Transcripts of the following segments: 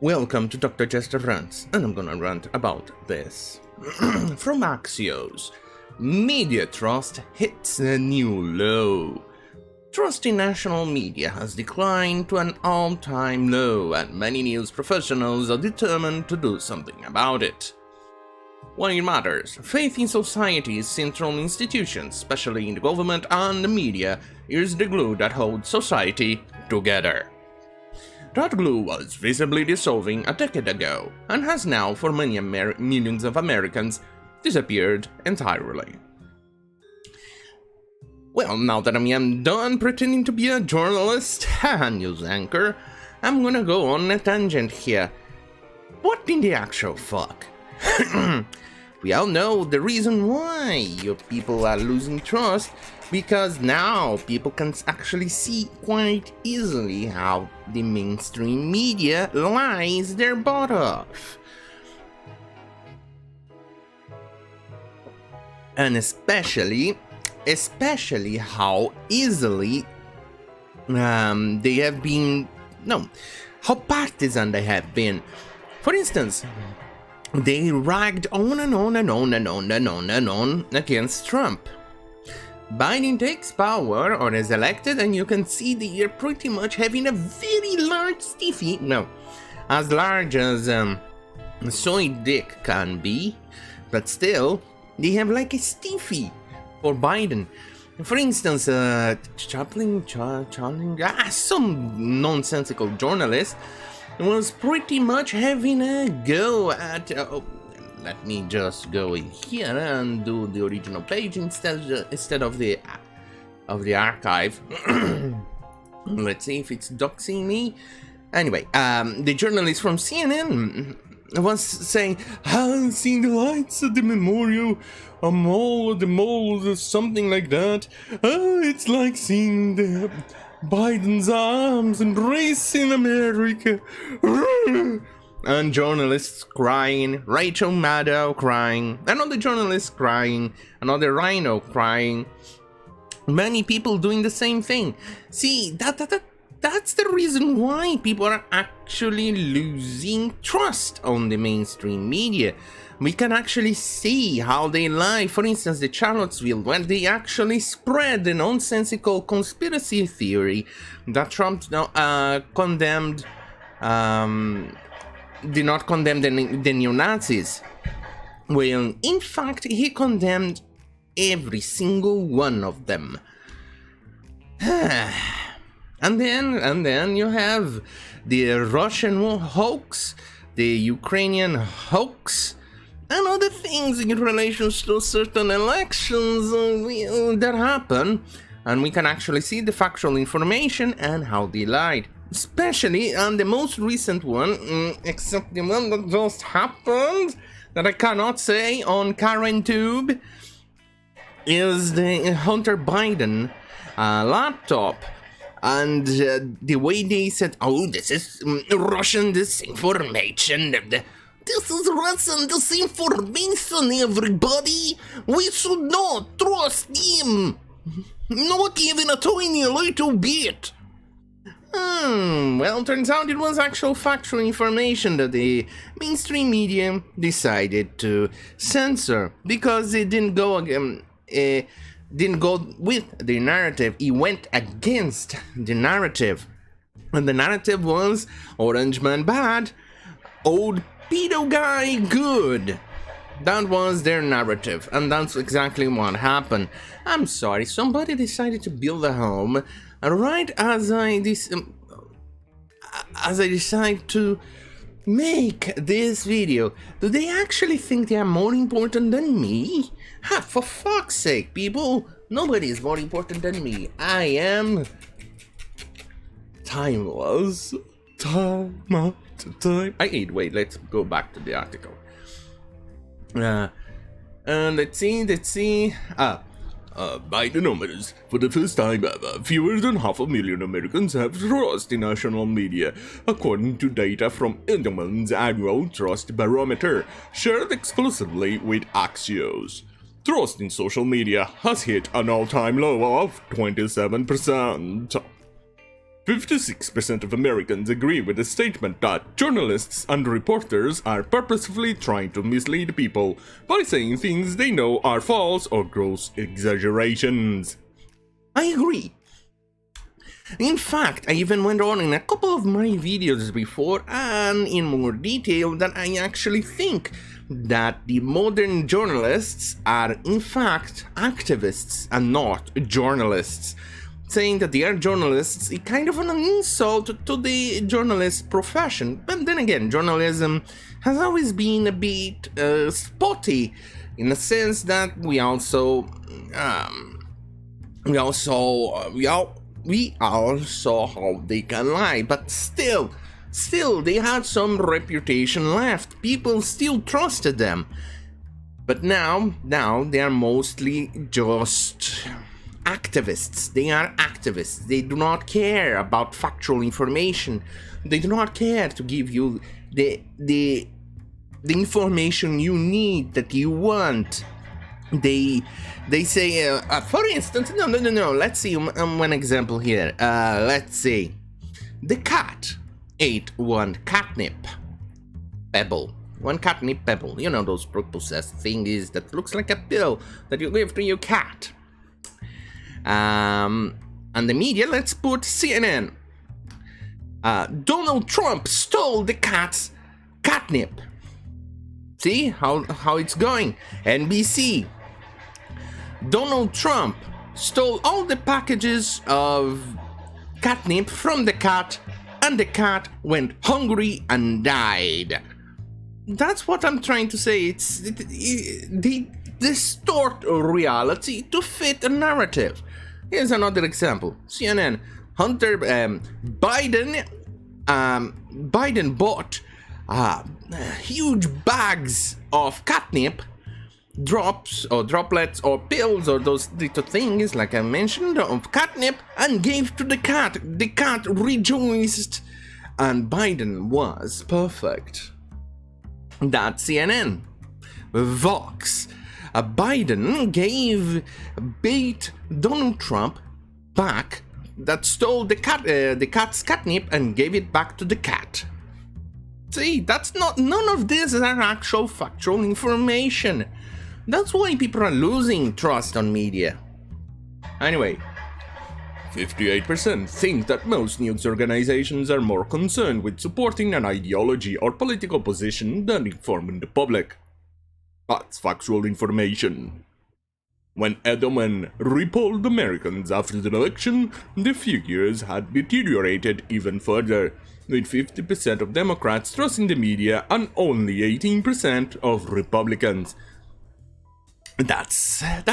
Welcome to Dr. Jester Rants, and I'm gonna rant about this. From Axios, media trust hits a new low. Trust in national media has declined to an all-time low, and many news professionals are determined to do something about it. Why it matters: faith in society's central institutions, especially in the government and the media, is the glue that holds society together. That glue was visibly dissolving a decade ago, and has now, for many millions of Americans, disappeared entirely. Well, now that I am done pretending to be a journalist and news anchor, I'm gonna go on a tangent here. What in the actual fuck? We all know the reason why your people are losing trust, because now people can actually see quite easily how the mainstream media lies their butt off. And especially how easily they have been, how partisan they have been. For instance, they ragged on and on and on and on and on and on against Trump. Biden takes power or is elected, and you can see they are pretty much having a very large stiffy, as large as soy dick can be, but still, they have like a stiffy for Biden. For instance, some nonsensical journalist was pretty much having a go at. Let me just go in here and do the original page instead of the archive. Let's see if it's doxing me. Anyway, the journalist from CNN was saying, "I've seen the lights at the memorial, a mall, the mall, or something like that. It's like seeing the Biden's arms embracing America." And journalists crying, Rachel Maddow crying, another journalist crying, another rhino crying. Many people doing the same thing. See, that's the reason why people are actually losing trust on the mainstream media. We can actually see how they lie. For instance, the Charlottesville, where they actually spread the nonsensical conspiracy theory that Trump condemned, did not condemn the neo-Nazis. Well, in fact, he condemned every single one of them. And then you have the Russian hoax, the Ukrainian hoax, and other things in relation to certain elections that happen, and we can actually see the factual information and how they lied. Especially on the most recent one, except the one that just happened, that I cannot say on Karen Tube, is the Hunter Biden laptop. And the way they said, "Oh, this is Russian disinformation. This is Russian disinformation, everybody. We should not trust him. Not even a tiny little bit." Well, turns out it was actual factual information that the mainstream media decided to censor because it didn't go with the narrative. It went against the narrative, and the narrative was Orange Man bad, old pedo guy good. That was their narrative, and that's exactly what happened. I'm sorry, somebody decided to build a home right as I decide to make this video. Do they actually think they are more important than me? For fuck's sake, people, nobody is more important than me. I am timeless. Time after time. Wait, let's go back to the article. Let's see. By the numbers, for the first time ever, fewer than 500,000 Americans have trust in national media, according to data from Edelman's annual Trust Barometer, shared exclusively with Axios. Trust in social media has hit an all-time low of 27%. 56% of Americans agree with the statement that journalists and reporters are purposefully trying to mislead people by saying things they know are false or gross exaggerations. I agree. In fact, I even went on in a couple of my videos before and in more detail that I actually think that the modern journalists are in fact activists and not journalists. Saying that they are journalists is kind of an insult to the journalist profession. But then again, journalism has always been a bit spotty in the sense that we also saw how they can lie, but still they had some reputation left. People still trusted them. But now they are mostly just activists. They are activists. They do not care about factual information. They do not care to give you the information you need, that you want. They say, for instance, no. Let's see one example here. Let's say the cat ate one catnip pebble. One catnip pebble. You know those possessed thingies that looks like a pill that you give to your cat. And the media, let's put CNN. Donald Trump stole the cat's catnip. See how it's going. NBC. Donald Trump stole all the packages of catnip from the cat, and the cat went hungry and died. That's what I'm trying to say. They distort reality to fit a narrative. Here's another example. CNN. Biden bought huge bags of catnip, droplets or pills or those little things like I mentioned of catnip, and gave to the cat. The cat rejoiced, and Biden was perfect. That's CNN. Vox. Biden beat Donald Trump back, that stole the cat's catnip and gave it back to the cat. See, none of this are actual factual information. That's why people are losing trust on media. Anyway, 58% think that most news organizations are more concerned with supporting an ideology or political position than informing the public. That's factual information. When Edelman repolled Americans after the election, the figures had deteriorated even further, with 50% of Democrats trusting the media and only 18% of Republicans. That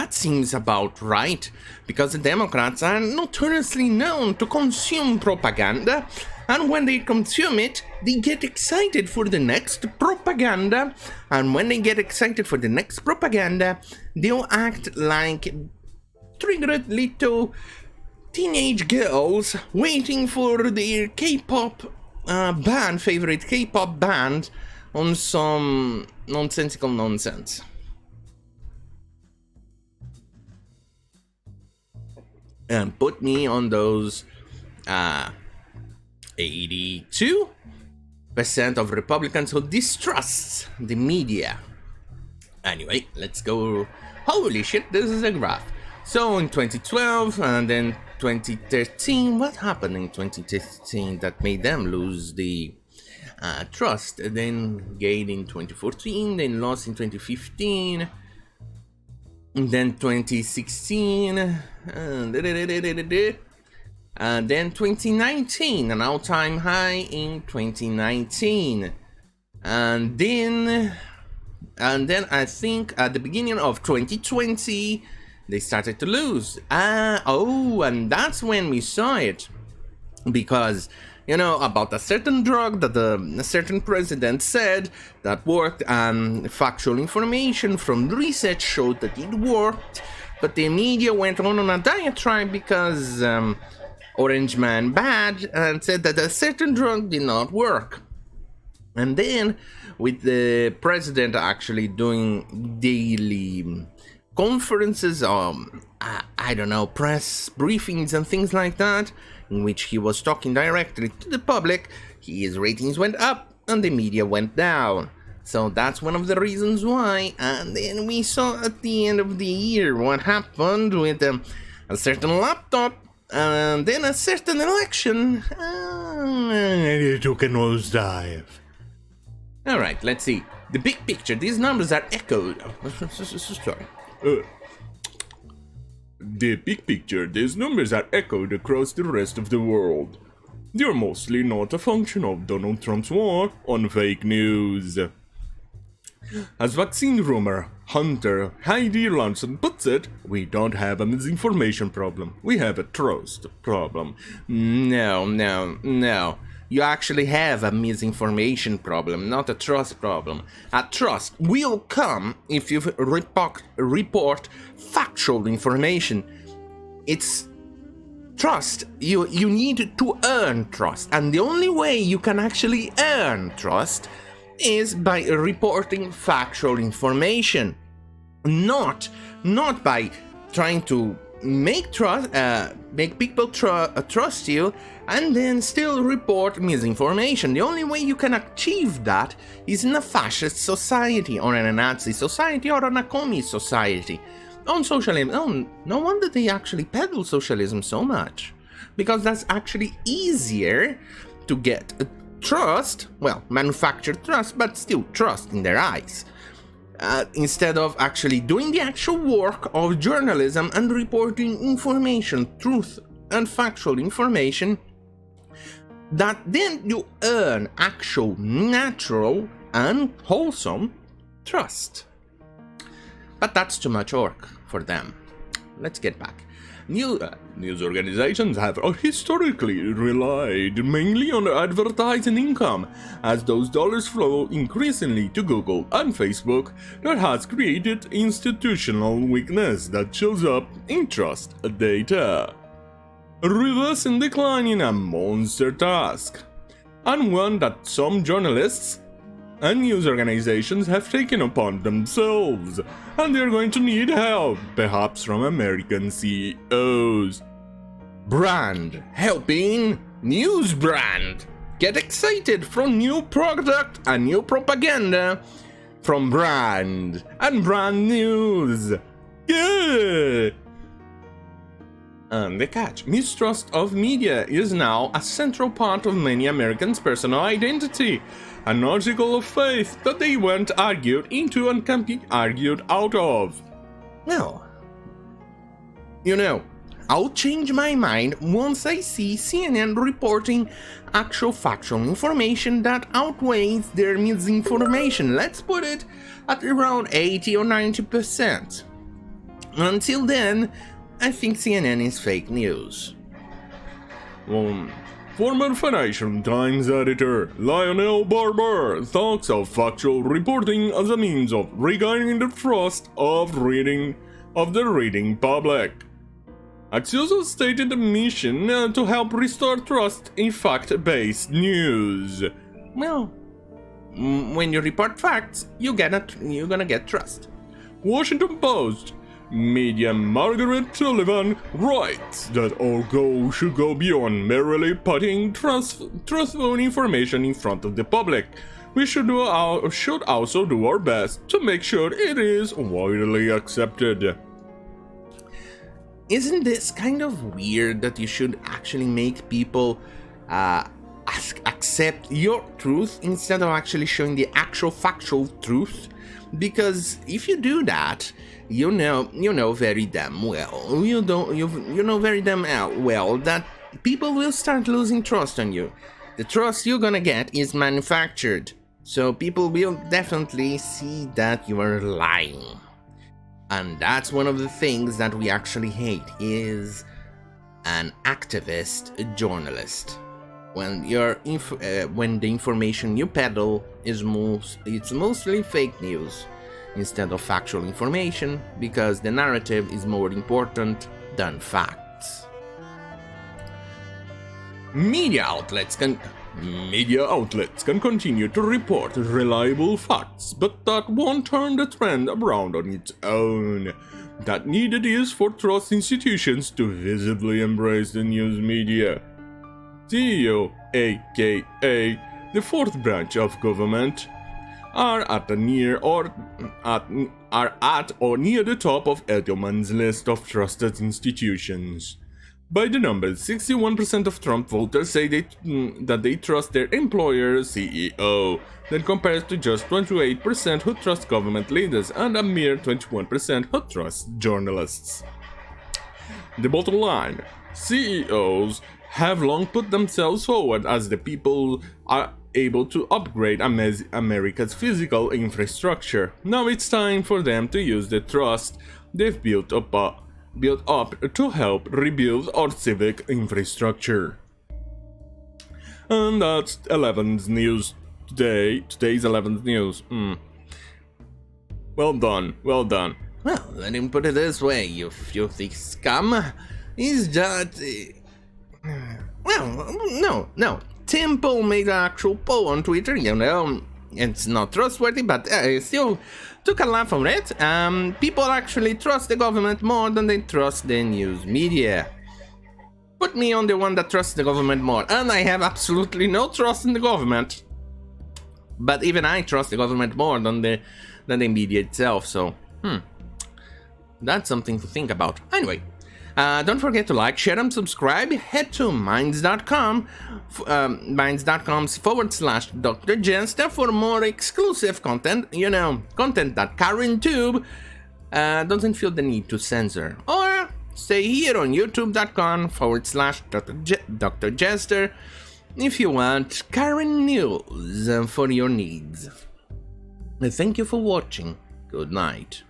seems about right, because the Democrats are notoriously known to consume propaganda, and when they consume it, they get excited for the next propaganda, and when they get excited for the next propaganda, they'll act like triggered little teenage girls waiting for their favorite K-pop band on some nonsensical nonsense. And put me on those 82% of Republicans who distrust the media. Anyway, let's go. Holy shit, this is a graph. So in 2012 and then 2013, what happened in 2013 that made them lose the trust? Then gained in 2014, then lost in 2015. And then 2016, and then 2019, an all-time high in 2019, and then I think at the beginning of 2020 they started to lose. And that's when we saw it, because about a certain drug that a certain president said that worked, and factual information from research showed that it worked, but the media went on a diatribe because Orange Man bad, and said that a certain drug did not work. And then with the president actually doing daily conferences, press briefings and things like that, in which he was talking directly to the public, his ratings went up and the media went down. So that's one of the reasons why. And then we saw at the end of the year what happened with a certain laptop and then a certain election. And it took a nosedive. Alright, let's see. The big picture, these numbers are echoed. Sorry. The big picture, these numbers are echoed across the rest of the world. They are mostly not a function of Donald Trump's war on fake news. As vaccine rumor hunter Heidi Lanson puts it, we don't have a misinformation problem, we have a trust problem. No. You actually have a misinformation problem, not a trust problem. A trust will come if you report factual information. It's trust. You need to earn trust. And the only way you can actually earn trust is by reporting factual information. Not by trying to make people trust you and then still report misinformation. The only way you can achieve that is in a fascist society, or in a Nazi society, or in a communist society. On socialism, no wonder they actually peddle socialism so much, because that's actually easier to get trust, well, manufactured trust, but still trust in their eyes. Instead of actually doing the actual work of journalism and reporting information, truth and factual information, that then you earn actual, natural and wholesome trust. But that's too much work for them. Let's get back. News organizations have historically relied mainly on advertising income. As those dollars flow increasingly to Google and Facebook, that has created institutional weakness that shows up in trust data. Reversing decline in a monster task, and one that some journalists and news organizations have taken upon themselves, and they're going to need help, perhaps from American CEOs. Brand helping news brand. Get excited from new product and new propaganda from brand and brand news. Yeah. And the catch, mistrust of media is now a central part of many Americans' personal identity. An article of faith that they weren't argued into and can be argued out of. Well, I'll change my mind once I see CNN reporting actual factual information that outweighs their misinformation. Let's put it at around 80 or 90%. Until then, I think CNN is fake news. Former Financial Times editor Lionel Barber talks of factual reporting as a means of regaining the trust of the reading public. Axios stated a mission to help restore trust in fact-based news. Well, when you report facts, you're gonna get trust. Washington Post. Media Margaret Sullivan writes that our goal should go beyond merely putting truthful information in front of the public. We should also do our best to make sure it is widely accepted. Isn't this kind of weird that you should actually make people accept your truth instead of actually showing the actual factual truth? Because if you do that, you know very damn well. You know very damn well that people will start losing trust on you. The trust you're gonna get is manufactured, so people will definitely see that you are lying. And that's one of the things that we actually hate, is an activist journalist. When when the information you peddle is mostly fake news instead of factual information, because the narrative is more important than facts. Media outlets can continue to report reliable facts, but that won't turn the trend around on its own. That needed is for trust institutions to visibly embrace the news media. CEO, aka the fourth branch of government, are at or near the top of Edelman's list of trusted institutions. By the numbers, 61% of Trump voters say that they trust their employer CEO. That compares to just 28% who trust government leaders and a mere 21% who trust journalists. The bottom line: CEOs have long put themselves forward as the people are able to upgrade America's physical infrastructure. Now it's time for them to use the trust they've built up to help rebuild our civic infrastructure. And that's 11's news today. Today's 11th news. Well done, well done. Well, let him put it this way, you filthy scum. Is that... Well, no. Tim Poll made an actual poll on Twitter, it's not trustworthy, but it still took a laugh on it. People actually trust the government more than they trust the news media. Put me on the one that trusts the government more, and I have absolutely no trust in the government. But even I trust the government more than the media itself, so, that's something to think about. Anyway, don't forget to like, share, and subscribe. Head to minds.com, minds.com/Dr. Jester for more exclusive content, content that CarenTube doesn't feel the need to censor. Or stay here on youtube.com/Dr. Jester if you want Karen news for your needs. Thank you for watching. Good night.